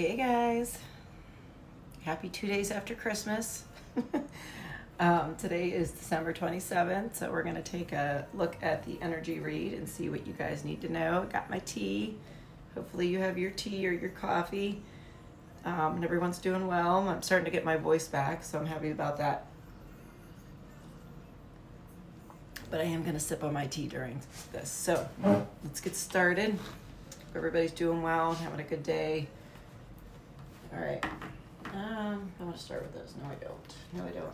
Hey guys, happy 2 days after Christmas. Today is December 27th, so we're going to take a look at the energy read and see what you guys need to know. Got my tea. Hopefully you have your tea or your coffee, and everyone's doing well. I'm starting to get my voice back, so I'm happy about that. But I am going to sip on my tea during this. So let's get started. Hope everybody's doing well, having a good day. All right. I want to start with this. No, I don't.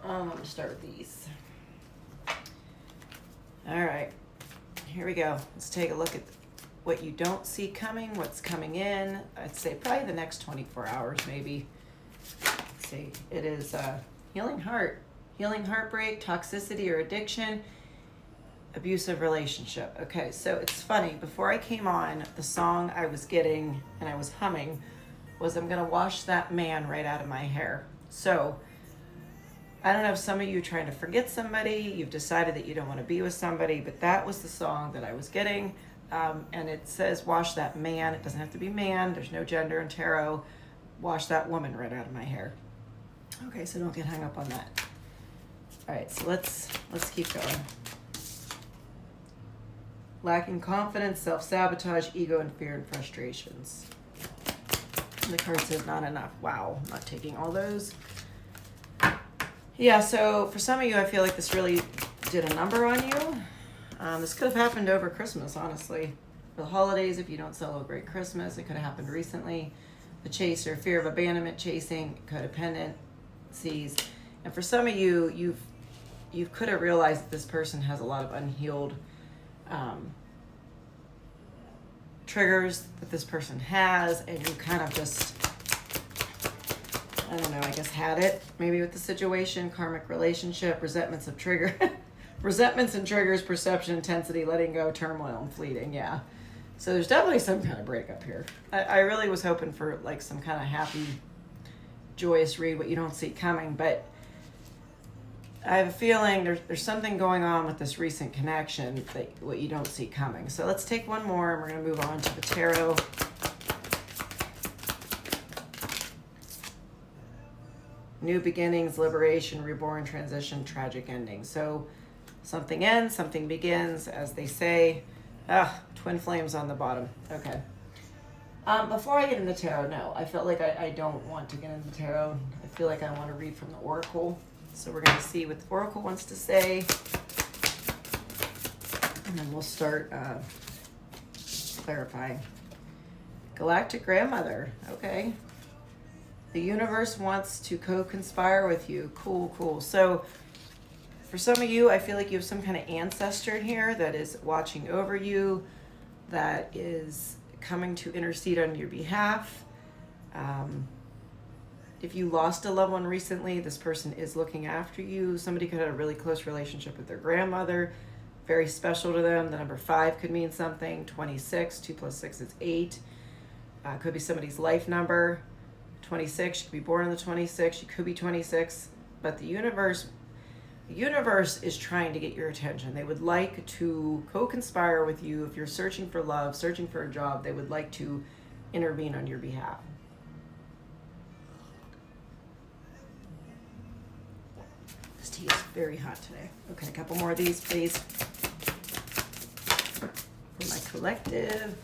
I'm going to start with these. All right. Here we go. Let's take a look at what you don't see coming, what's coming in. I'd say probably the next 24 hours, maybe. Let's see. It is healing heart, healing heartbreak, toxicity or addiction, abusive relationship. Okay, so it's funny. Before I came on, the song I was getting and I was humming was I'm gonna wash that man right out of my hair. So I don't know if some of you are trying to forget somebody, you've decided that you don't want to be with somebody, but that was the song that I was getting. And it says wash that man. It doesn't have to be man. There's no gender in tarot. Wash that woman right out of my hair. Okay, so don't get hung up on that. All right, so let's keep going. Lacking confidence, self-sabotage, ego, and fear and frustrations. The card says not enough. Wow, I'm not taking all those. Yeah, so for some of you, I feel like this really did a number on you. This could have happened over Christmas, honestly. For the holidays, if you don't celebrate Christmas, it could have happened recently. The chaser, fear of abandonment, chasing, codependencies. And for some of you, you could have realized that this person has a lot of unhealed triggers that this person has, and you kind of just, I don't know, I guess had it maybe with the situation, karmic relationship, resentments and triggers, perception, intensity, letting go, turmoil, and fleeting. Yeah. So there's definitely some kind of breakup here. I really was hoping for like some kind of happy, joyous read, what you don't see coming, but I have a feeling there's something going on with this recent connection that what you don't see coming. So let's take one more and we're going to move on to the tarot. New beginnings, liberation, reborn, transition, tragic ending. So something ends, something begins, as they say. Twin flames on the bottom. Okay. Before I get into tarot, no, I felt like I don't want to get into tarot. I feel like I want to read from the Oracle. So we're going to see what the Oracle wants to say. And then we'll start clarifying. Galactic Grandmother. Okay. The universe wants to co-conspire with you. Cool. So for some of you, I feel like you have some kind of ancestor here that is watching over you, that is coming to intercede on your behalf. If you lost a loved one recently, this person is looking after you. Somebody could have a really close relationship with their grandmother, very special to them. The number 5 could mean something. 26, 2 plus 6 is 8. Could be somebody's life number. 26, you could be born on the 26, you could be 26. But the universe is trying to get your attention. They would like to co-conspire with you. If you're searching for love, searching for a job, they would like to intervene on your behalf. This tea is very hot today. Okay, a couple more of these, please. For my collective.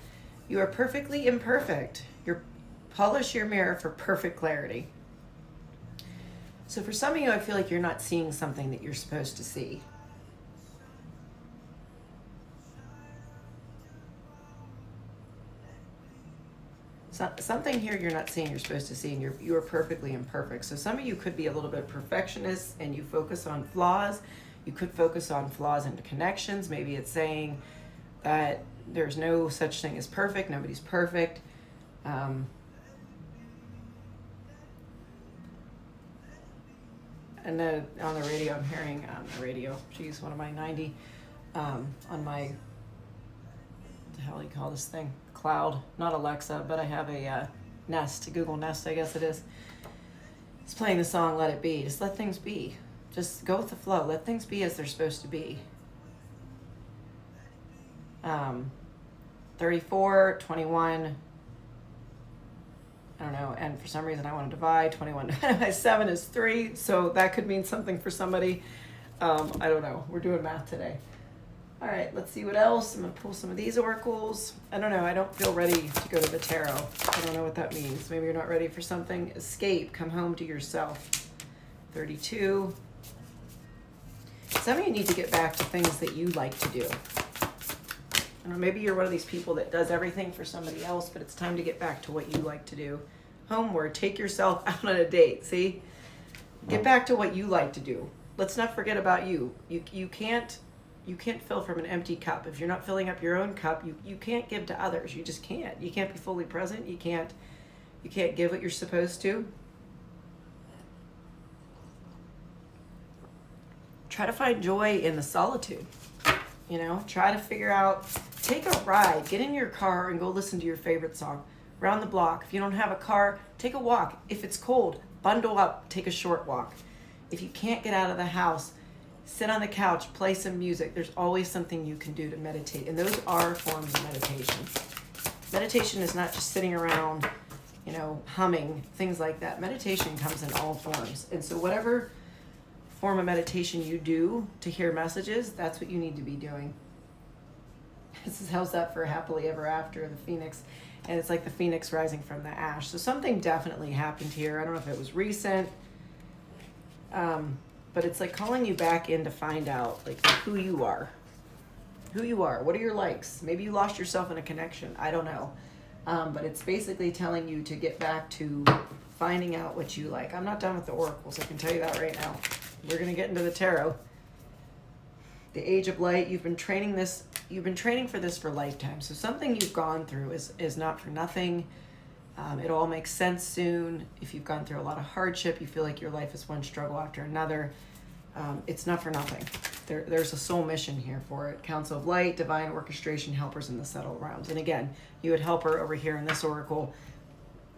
You are perfectly imperfect. Polish your mirror for perfect clarity. So for some of you, I feel like you're not seeing something that you're supposed to see. Something here you're not seeing you're supposed to see, and you are perfectly imperfect. So some of you could be a little bit perfectionist and you focus on flaws. You could focus on flaws into connections. Maybe it's saying that there's no such thing as perfect. Nobody's perfect. And then on the radio, I'm hearing the radio. Geez, one of my 90 on my, what the hell do you call this thing? Cloud, not Alexa, but I have a Nest, Google Nest, I guess it is. It's playing the song "Let It Be." Just let things be. Just go with the flow. Let things be as they're supposed to be. 34, 21, I don't know, and for some reason I want to divide 21 divided by 7 is 3, so that could mean something for somebody. I don't know. We're doing math today. All right, let's see what else. I'm going to pull some of these oracles. I don't know. I don't feel ready to go to the tarot. I don't know what that means. Maybe you're not ready for something. Escape. Come home to yourself. 32. Some of you need to get back to things that you like to do. I don't know, maybe you're one of these people that does everything for somebody else, but it's time to get back to what you like to do. Homeward. Take yourself out on a date. See? Get back to what you like to do. Let's not forget about you. You can't fill from an empty cup. If you're not filling up your own cup, you can't give to others. You just can't. You can't be fully present. You can't give what you're supposed to. Try to find joy in the solitude. You know, try to figure out, take a ride, get in your car and go listen to your favorite song. Around the block. If you don't have a car, take a walk. If it's cold, bundle up, take a short walk. If you can't get out of the house, sit on the couch, play some music. There's always something you can do to meditate. And those are forms of meditation. Meditation is not just sitting around, you know, humming, things like that. Meditation comes in all forms. And so whatever form of meditation you do to hear messages, that's what you need to be doing. This is how's that for happily ever after, the phoenix. And it's like the phoenix rising from the ash. So something definitely happened here. I don't know if it was recent. But it's like calling you back in to find out like who you are. Who you are. What are your likes? Maybe you lost yourself in a connection. I don't know. But it's basically telling you to get back to finding out what you like. I'm not done with the oracles. I can tell you that right now. We're going to get into the tarot. The Age of Light. You've been training for this for lifetime. So something you've gone through is not for nothing. It all makes sense soon. If you've gone through a lot of hardship, you feel like your life is one struggle after another. It's not for nothing. There's a soul mission here for it. Council of Light, divine orchestration, helpers in the subtle realms. And again, you would helper over here in this oracle.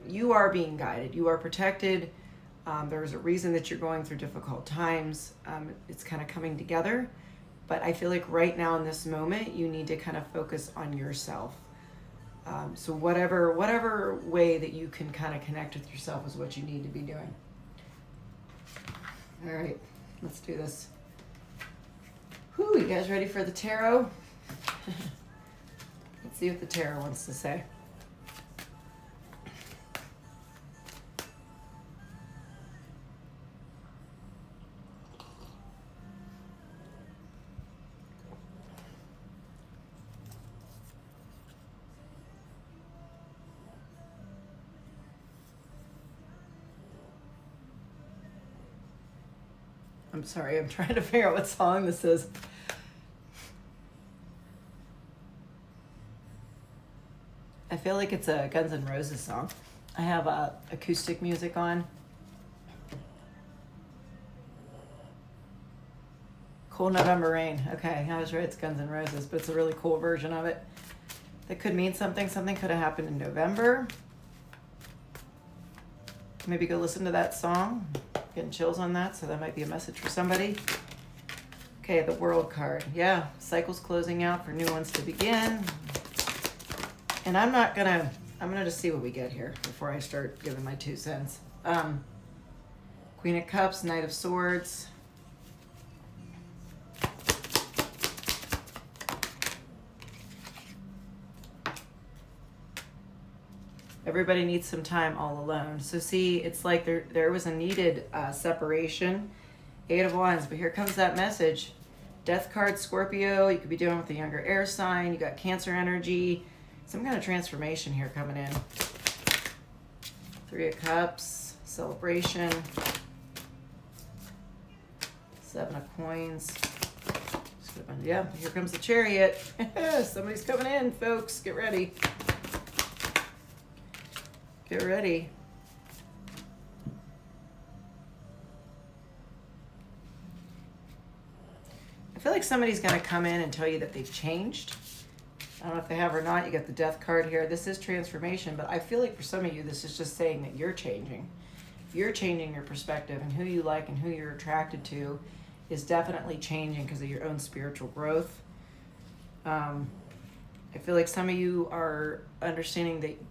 You are being guided. You are protected. There's a reason that you're going through difficult times. It's kind of coming together. But I feel like right now in this moment, you need to kind of focus on yourself. So whatever way that you can kind of connect with yourself is what you need to be doing. All right, let's do this. Whew, you guys ready for the tarot? Let's see what the tarot wants to say. I'm sorry, I'm trying to figure out what song this is. I feel like it's a Guns N' Roses song. I have acoustic music on. Cold November Rain. Okay, I was right, it's Guns N' Roses, but it's a really cool version of it. That could mean something. Something could have happened in November. Maybe go listen to that song. Getting chills on that, so that might be a message for somebody. Okay, the World card. Yeah, cycles closing out for new ones to begin. And I'm gonna just see what we get here before I start giving my 2 cents. Queen of Cups, Knight of Swords. Everybody needs some time all alone. So see, it's like there was a needed separation. 8 of Wands, but here comes that message. Death card, Scorpio. You could be dealing with a younger air sign. You got Cancer energy. Some kind of transformation here coming in. 3 of Cups, celebration. 7 of Coins. Yeah, here comes the Chariot. Somebody's coming in, folks. Get ready. Get ready. I feel like somebody's going to come in and tell you that they've changed. I don't know if they have or not. You got the Death card here. This is transformation, but I feel like for some of you, this is just saying that you're changing. You're changing your perspective, and who you like and who you're attracted to is definitely changing because of your own spiritual growth. I feel like some of you are understanding that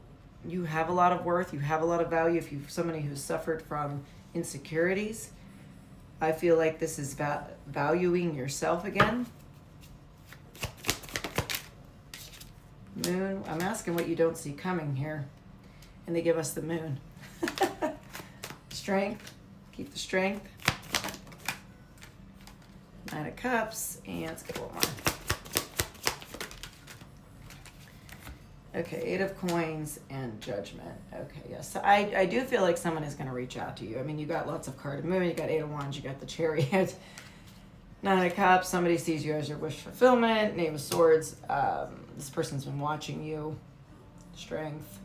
you have a lot of worth, you have a lot of value. If you're somebody who's suffered from insecurities, I feel like this is valuing yourself again. Moon, I'm asking what you don't see coming here. And they give us the moon. Strength, keep the strength. Nine of Cups, and let's get one more. Okay, Eight of Coins and Judgment. Okay, yes. So I do feel like someone is going to reach out to you. I mean, you got lots of carded moon, you got Eight of Wands, you got the Chariot. Nine of Cups, somebody sees you as your wish fulfillment. Knave of Swords, this person's been watching you. Strength.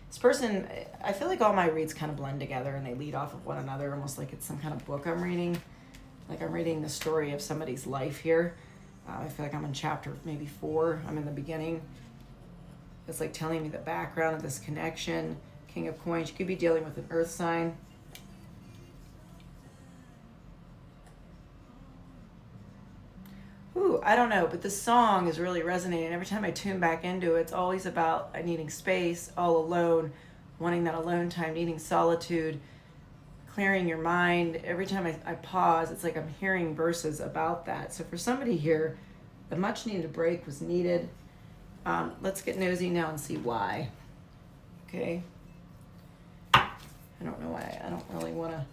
This person, I feel like all my reads kind of blend together and they lead off of one another, almost like it's some kind of book I'm reading. Like I'm reading the story of somebody's life here. I feel like I'm in chapter maybe 4. I'm in the beginning. It's like telling me the background of this connection. King of Coins, you could be dealing with an earth sign. Ooh, I don't know, but this song is really resonating. Every time I tune back into it, it's always about needing space, all alone, wanting that alone time, needing solitude, clearing your mind. Every time I pause, it's like I'm hearing verses about that. So for somebody here, the much needed break was needed. Let's get nosy now and see why. Okay. I don't know why. I don't really want to.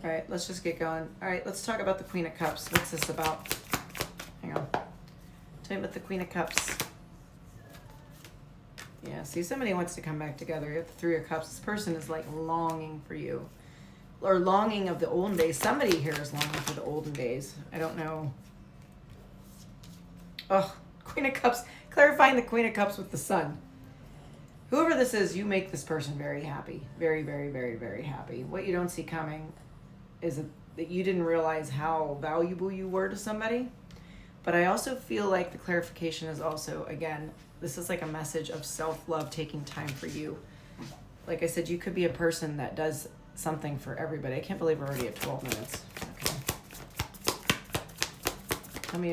All right, let's just get going. All right, let's talk about the Queen of Cups. What's this about? Hang on. Tell me about the Queen of Cups. Yeah, see, somebody wants to come back together. You have the Three of Cups. This person is like longing for you. Or longing of the olden days. Somebody here is longing for the olden days. I don't know. Oh, Queen of Cups. Clarifying the Queen of Cups with the Sun. Whoever this is, you make this person very happy. Very, very, very, very happy. What you don't see coming is that you didn't realize how valuable you were to somebody. But I also feel like the clarification is also, again, this is like a message of self-love, taking time for you. Like I said, you could be a person that does something for everybody. I can't believe we're already at 12 minutes. Okay. Tell me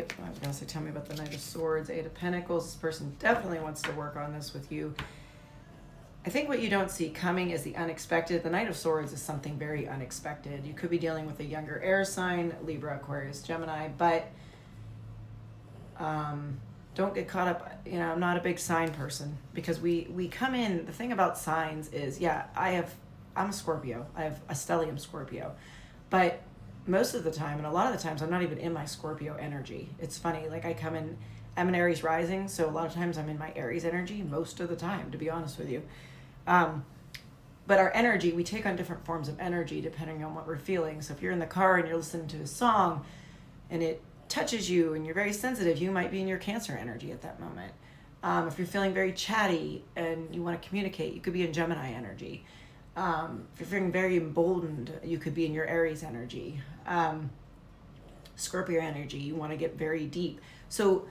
about the Knight of Swords, Eight of Pentacles. This person definitely wants to work on this with you. I think what you don't see coming is the unexpected. The Knight of Swords is something very unexpected. You could be dealing with a younger air sign, Libra, Aquarius, Gemini, but don't get caught up. You know, I'm not a big sign person because we come in. The thing about signs is, yeah, I'm a Scorpio. I have a stellium Scorpio, but most of the time, and a lot of the times, I'm not even in my Scorpio energy. It's funny. Like I'm an Aries rising, so a lot of times I'm in my Aries energy most of the time, to be honest with you. But our energy, we take on different forms of energy depending on what we're feeling. So if you're in the car and you're listening to a song and it touches you and you're very sensitive, you might be in your Cancer energy at that moment. If you're feeling very chatty and you want to communicate, you could be in Gemini energy. If you're feeling very emboldened, you could be in your Aries energy. Scorpio energy, you want to get very deep. So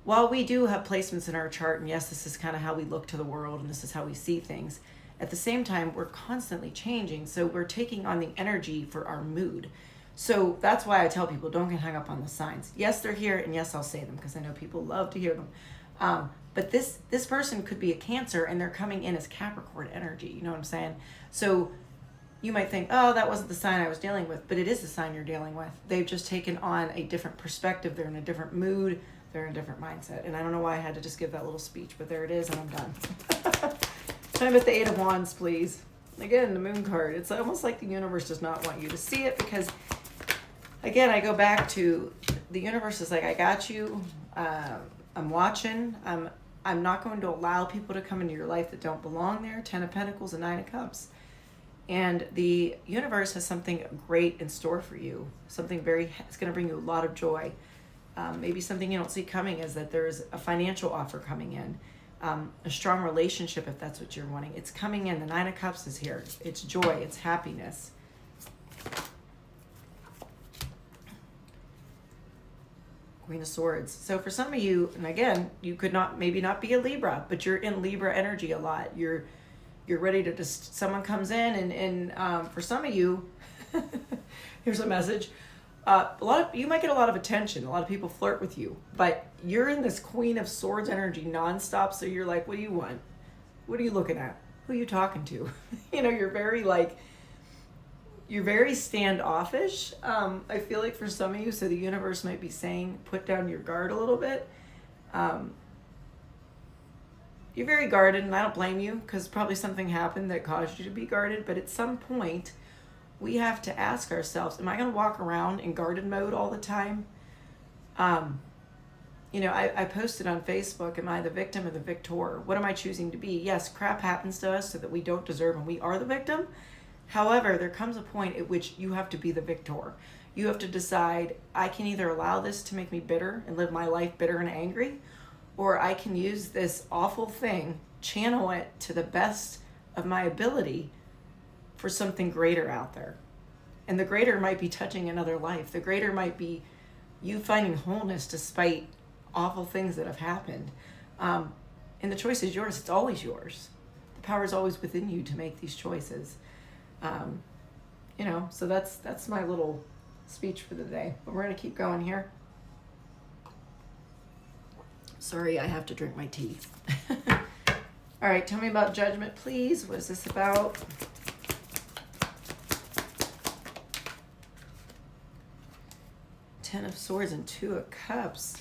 while we do have placements in our chart, and yes, this is kind of how we look to the world and this is how we see things, at the same time, we're constantly changing. So we're taking on the energy for our mood. So that's why I tell people, don't get hung up on the signs. Yes, they're here, and yes, I'll say them because I know people love to hear them. But this person could be a Cancer, and they're coming in as Capricorn energy. You know what I'm saying? So you might think, oh, that wasn't the sign I was dealing with, but it is the sign you're dealing with. They've just taken on a different perspective. They're in a different mood. They're in a different mindset. And I don't know why I had to just give that little speech, but there it is, and I'm done. Time at the Eight of Wands, please. Again, the Moon card. It's almost like the universe does not want you to see it because, again, I go back to the universe is like, I got you. I'm watching. I'm not going to allow people to come into your life that don't belong there. 10 of Pentacles and 9 of Cups. And the universe has something great in store for you. Something it's going to bring you a lot of joy. Maybe something you don't see coming is that there's a financial offer coming in. A strong relationship, if that's what you're wanting. It's coming in. The 9 of Cups is here. It's joy. It's happiness. Queen of Swords. So for some of you, and again, you could maybe not be a Libra, but you're in Libra energy a lot. You're ready to someone comes in and for some of you, here's a message. You might get a lot of attention. A lot of people flirt with you, but you're in this Queen of Swords energy nonstop. So you're like, what do you want? What are you looking at? Who are you talking to? You're very standoffish. I feel like for some of you, so the universe might be saying, put down your guard a little bit. You're very guarded, and I don't blame you, because probably something happened that caused you to be guarded. But at some point, we have to ask ourselves, am I going to walk around in guarded mode all the time? I posted on Facebook, am I the victim or the victor? What am I choosing to be? Yes, crap happens to us so that we don't deserve and we are the victim. However, there comes a point at which you have to be the victor. You have to decide, I can either allow this to make me bitter and live my life bitter and angry, or I can use this awful thing, channel it to the best of my ability for something greater out there. And the greater might be touching another life. The greater might be you finding wholeness despite awful things that have happened. And the choice is yours. It's always yours. The power is always within you to make these choices. So that's my little speech for the day. But we're going to keep going here. Sorry, I have to drink my tea. All right, tell me about Judgment, please. What is this about? Ten of Swords and Two of Cups.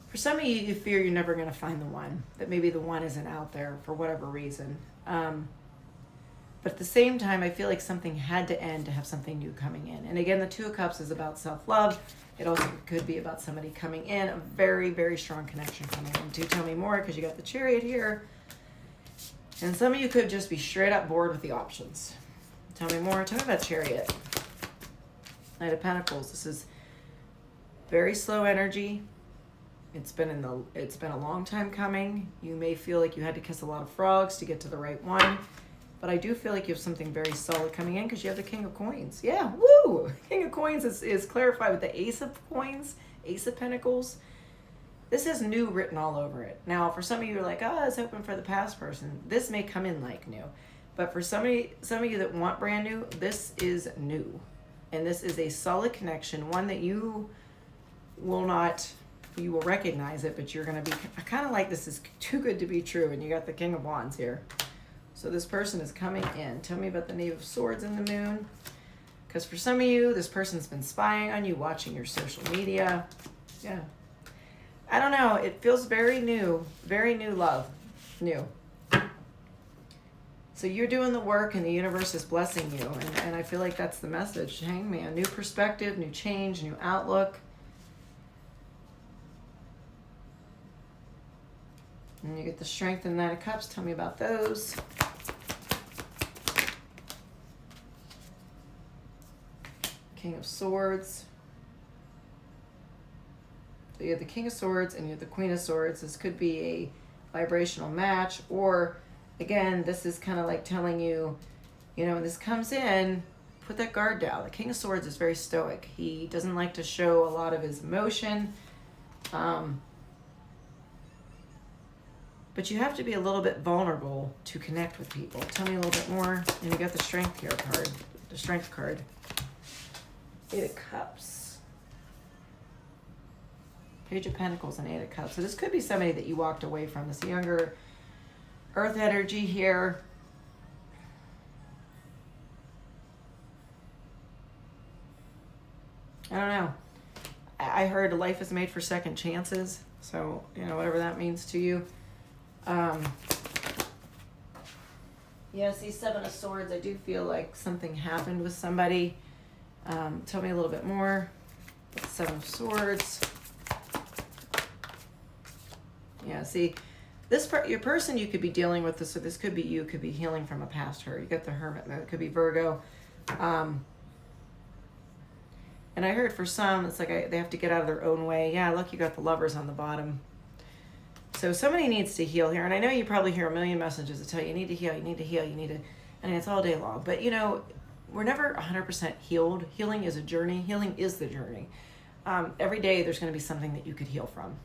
For some of you, you fear you're never going to find the one, that maybe the one isn't out there for whatever reason. But at the same time, I feel like something had to end to have something new coming in. And again, the Two of Cups is about self-love. It also could be about somebody coming in, a very, very strong connection coming in. Do tell me more, because you got the Chariot here. And some of you could just be straight up bored with the options. Tell me more. Tell me about Chariot. Knight of Pentacles. This is very slow energy. It's been a long time coming. You may feel like you had to kiss a lot of frogs to get to the right one. But I do feel like you have something very solid coming in, because you have the King of Coins. Yeah, woo! King of Coins is clarified with the Ace of Coins, Ace of Pentacles. This has new written all over it. Now, for some of you, are like, I was hoping for the past person. This may come in like new. But for some of you that want brand new, this is new. And this is a solid connection, one that you will recognize it, but you're going to be kind of like, this is too good to be true. And you got the King of Wands here. So this person is coming in. Tell me about the Knave of Swords and the Moon. Because for some of you, this person's been spying on you, watching your social media. Yeah. I don't know. It feels very new love. New. So you're doing the work and the universe is blessing you. And I feel like that's the message. Hangman. New perspective, new change, new outlook. And you get the Strength and Knight of Cups. Tell me about those. King of Swords. So you have the King of Swords and you have the Queen of Swords. This could be a vibrational match, or again, this is kind of like telling you, when this comes in, put that guard down. The King of Swords is very stoic. He doesn't like to show a lot of his emotion. But you have to be a little bit vulnerable to connect with people. Tell me a little bit more. And you got the Strength here card, the Strength card. Eight of Cups. Page of Pentacles and Eight of Cups. So this could be somebody that you walked away from. This younger Earth energy here. I don't know. I heard life is made for second chances. So, whatever that means to you. See, Seven of Swords, I do feel like something happened with somebody. Tell me a little bit more. Seven of Swords. Yeah, see, your person you could be dealing with this, so this could be you, could be healing from a past hurt. You got the Hermit mode, it could be Virgo. And I heard for some, it's like they have to get out of their own way. Yeah, look, you got the Lovers on the bottom. So somebody needs to heal here. And I know you probably hear a million messages that tell you, you need to heal, you need to heal, you need to, and it's all day long. But we're never 100% healed. Healing is a journey. Healing is the journey. Every day there's going to be something that you could heal from.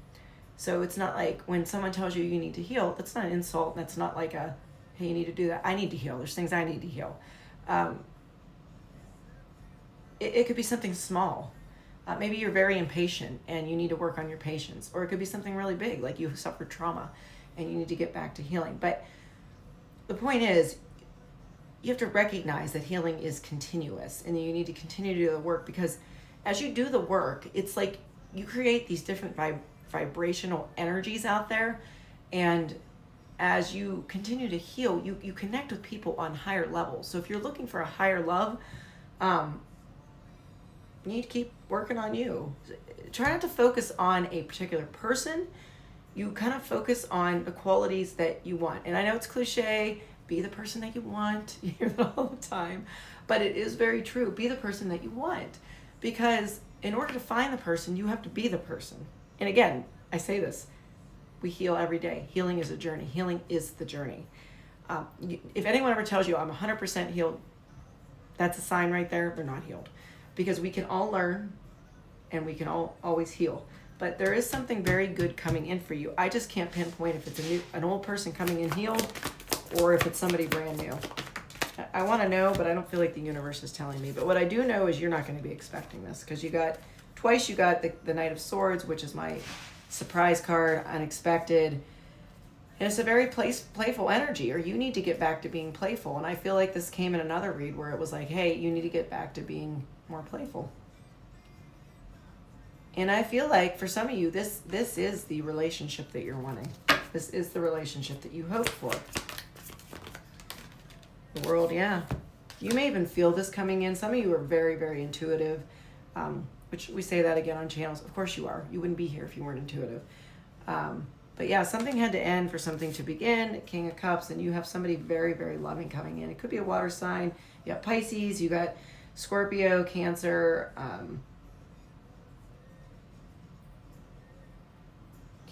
So it's not like when someone tells you you need to heal, that's not an insult. That's not like hey, you need to do that. I need to heal. There's things I need to heal. It could be something small. Maybe you're very impatient and you need to work on your patience, or it could be something really big, like you suffered trauma and you need to get back to healing. But the point is, you have to recognize that healing is continuous and you need to continue to do the work, because as you do the work, it's like you create these different vibrational energies out there. And as you continue to heal, you connect with people on higher levels. So if you're looking for a higher love, you need to keep working on you. Try not to focus on a particular person. You kind of focus on the qualities that you want. And I know it's cliche, be the person that you want. You hear that all the time. But it is very true. Be the person that you want. Because in order to find the person, you have to be the person. And again, I say this, we heal every day. Healing is a journey. Healing is the journey. If anyone ever tells you I'm 100% healed, that's a sign right there, they're not healed. Because we can all learn and we can all always heal. But there is something very good coming in for you. I just can't pinpoint if it's an old person coming in healed or if it's somebody brand new. I want to know, but I don't feel like the universe is telling me. But what I do know is you're not going to be expecting this, because you got the Knight of Swords, which is my surprise card, unexpected. And it's a very playful energy, or you need to get back to being playful. And I feel like this came in another read where it was like, hey, you need to get back to being more playful. And I feel like for some of you, this is the relationship that you're wanting. This is the relationship that you hope for. The world, yeah. You may even feel this coming in. Some of you are very, very intuitive, which we say that again on channels. Of course you are. You wouldn't be here if you weren't intuitive. But yeah, something had to end for something to begin. King of Cups, and you have somebody very, very loving coming in. It could be a water sign. You got Pisces, you got Scorpio, Cancer,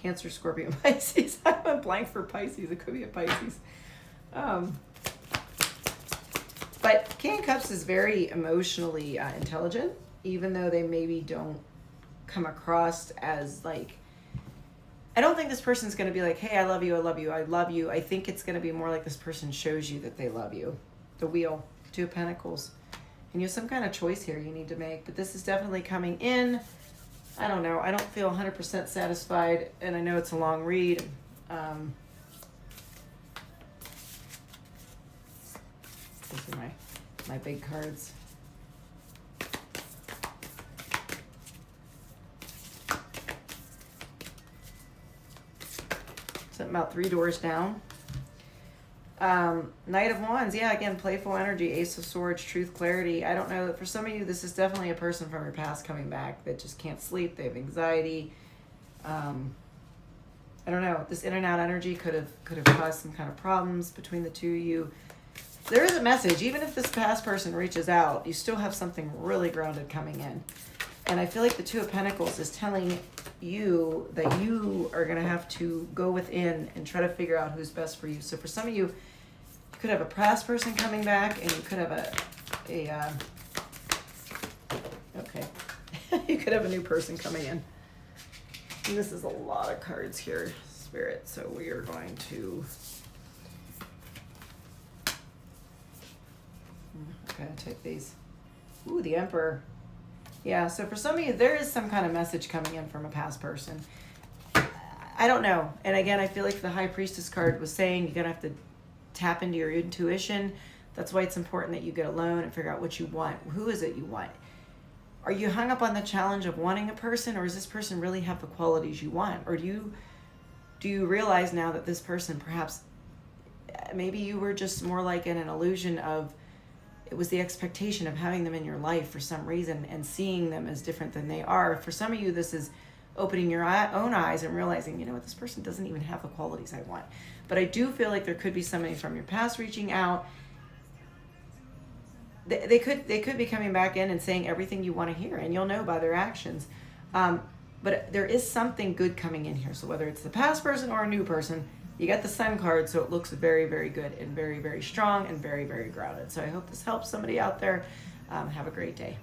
Cancer, Scorpio, Pisces. I went blank for Pisces. It could be a Pisces. But King of Cups is very emotionally intelligent, even though they maybe don't come across as like, I don't think this person's going to be like, hey, I love you, I love you, I love you. I think it's going to be more like this person shows you that they love you. The Wheel, Two of Pentacles. And you have some kind of choice here you need to make. But this is definitely coming in. I don't know. I don't feel 100% satisfied. And I know it's a long read. These are my big cards. Something about 3 doors down. Knight of Wands, yeah, again, playful energy. Ace of Swords, truth, clarity. I don't know, for some of you, this is definitely a person from your past coming back that just can't sleep. They have anxiety. I don't know. This in and out energy could have caused some kind of problems between the two of you. There is a message. Even if this past person reaches out, you still have something really grounded coming in. And I feel like the Two of Pentacles is telling you that you are going to have to go within and try to figure out who's best for you. So for some of you, you could have a past person coming back, and you could have you could have a new person coming in. And this is a lot of cards here, Spirit. So we are going to... Okay, take these. Ooh, the Emperor. Yeah, so for some of you, there is some kind of message coming in from a past person. I don't know. And again, I feel like the High Priestess card was saying you're going to have to tap into your intuition. That's why it's important that you get alone and figure out what you want. Who is it you want? Are you hung up on the challenge of wanting a person, or does this person really have the qualities you want? Or do you realize now that this person, perhaps, maybe you were just more like in an illusion of, it was the expectation of having them in your life for some reason and seeing them as different than they are. For some of you, this is opening your own eyes and realizing, you know what, this person doesn't even have the qualities I want. But I do feel like there could be somebody from your past reaching out. They could be coming back in and saying everything you want to hear, and you'll know by their actions. But there is something good coming in here. So whether it's the past person or a new person, you got the Sun card, so it looks very, very good and very, very strong and very, very grounded. So I hope this helps somebody out there. Have a great day.